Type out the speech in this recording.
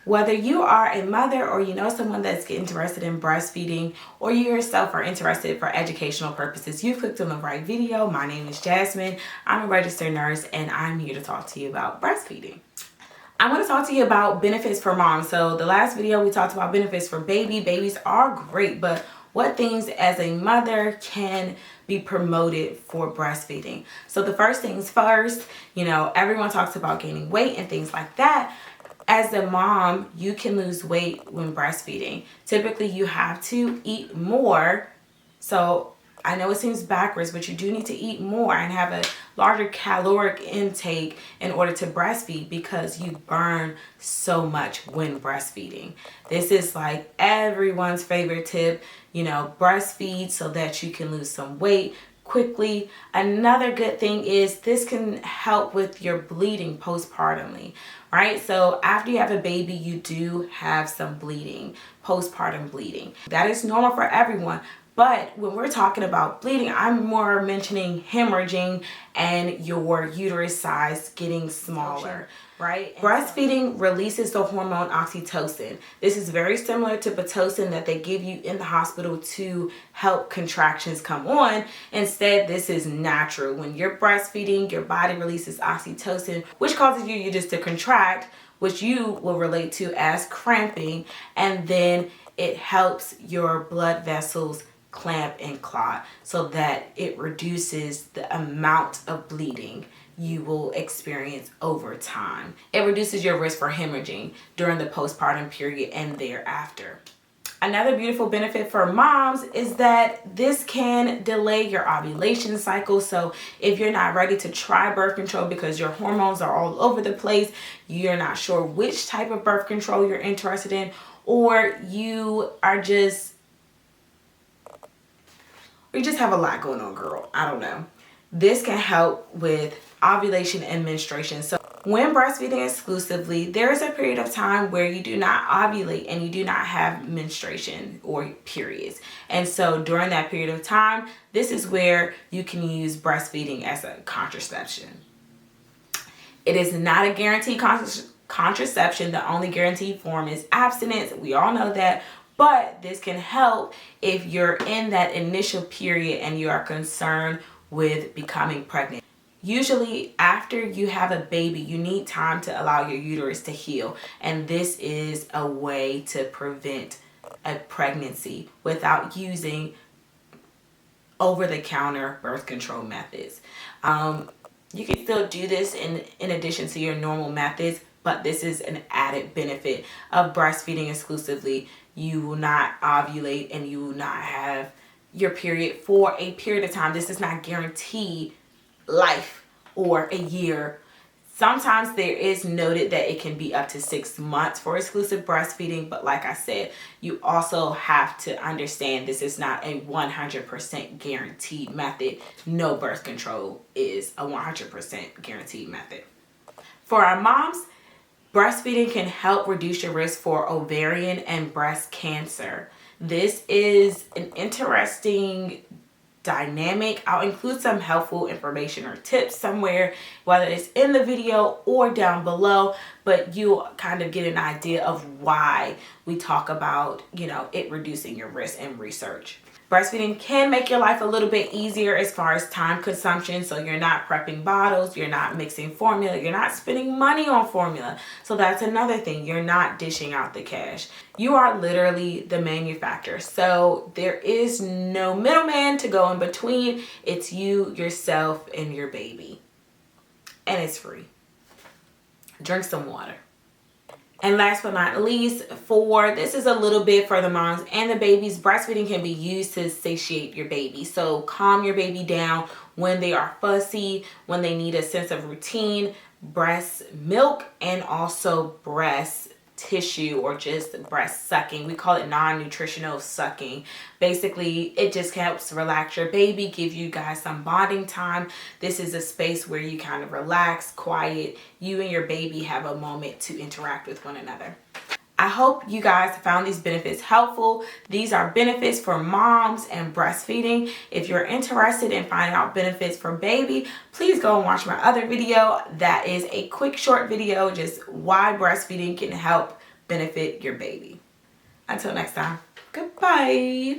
Whether you are a mother or you know someone that's interested in breastfeeding, or you yourself are interested for educational purposes, you've clicked on the right video. My name is Jasmine. I'm a registered nurse and I'm here to talk to you about breastfeeding. I want to talk to you about benefits for moms. So the last video we talked about benefits for babies are great, but what things as a mother can be promoted for breastfeeding? So the first things first, everyone talks about gaining weight and things like that. As a mom, you can lose weight when breastfeeding. Typically, you have to eat more. So I know it seems backwards, but you do need to eat more and have a larger caloric intake in order to breastfeed, because you burn so much when breastfeeding. This is like everyone's favorite tip, breastfeed so that you can lose some weight quickly. Another good thing is this can help with your bleeding postpartumly, right? So after you have a baby, you do have some bleeding, postpartum bleeding. That is normal for everyone. But when we're talking about bleeding, I'm more mentioning hemorrhaging and your uterus size getting smaller, right? Breastfeeding releases the hormone oxytocin. This is very similar to Pitocin that they give you in the hospital to help contractions come on. Instead, this is natural. When you're breastfeeding, your body releases oxytocin, which causes your uterus to contract, which you will relate to as cramping, and then it helps your blood vessels clamp and clot so that it reduces the amount of bleeding you will experience over time. It reduces your risk for hemorrhaging during the postpartum period and thereafter. Another beautiful benefit for moms is that this can delay your ovulation cycle. So if you're not ready to try birth control because your hormones are all over the place, you're not sure which type of birth control you're interested in, or you just have a lot going on, girl. I don't know. This can help with ovulation and menstruation. So when breastfeeding exclusively, there is a period of time where you do not ovulate and you do not have menstruation or periods. And so during that period of time, this is where you can use breastfeeding as a contraception. It is not a guaranteed contraception. The only guaranteed form is abstinence. We all know that. But this can help if you're in that initial period and you are concerned with becoming pregnant. Usually after you have a baby, you need time to allow your uterus to heal. And this is a way to prevent a pregnancy without using over-the-counter birth control methods. You can still do this in addition to your normal methods, but this is an added benefit of breastfeeding exclusively. You will not ovulate and you will not have your period for a period of time. This does not guarantee life or a year. Sometimes there is noted that it can be up to 6 months for exclusive breastfeeding, but like I said, you also have to understand this is not a 100% guaranteed method. No birth control is a 100% guaranteed method. For our moms, breastfeeding can help reduce your risk for ovarian and breast cancer. This is an interesting dynamic. I'll include some helpful information or tips somewhere, whether it's in the video or down below, but you'll kind of get an idea of why we talk about, it reducing your risk in research. Breastfeeding can make your life a little bit easier as far as time consumption. So you're not prepping bottles, you're not mixing formula, you're not spending money on formula. So that's another thing. You're not dishing out the cash. You are literally the manufacturer. So there is no middleman to go in between. It's you, yourself, and your baby. And it's free. Drink some water. And last but not least, this is a little bit for the moms and the babies. Breastfeeding can be used to satiate your baby. So calm your baby down when they are fussy, when they need a sense of routine. Breast milk and also breast tissue or just breast sucking. We call it non-nutritional sucking. Basically, it just helps relax your baby, give you guys some bonding time. This is a space where you kind of relax, quiet. You and your baby have a moment to interact with one another. I hope you guys found these benefits helpful. These are benefits for moms and breastfeeding. If you're interested in finding out benefits for baby, please go and watch my other video. That is a quick short video, just why breastfeeding can help benefit your baby. Until next time, goodbye.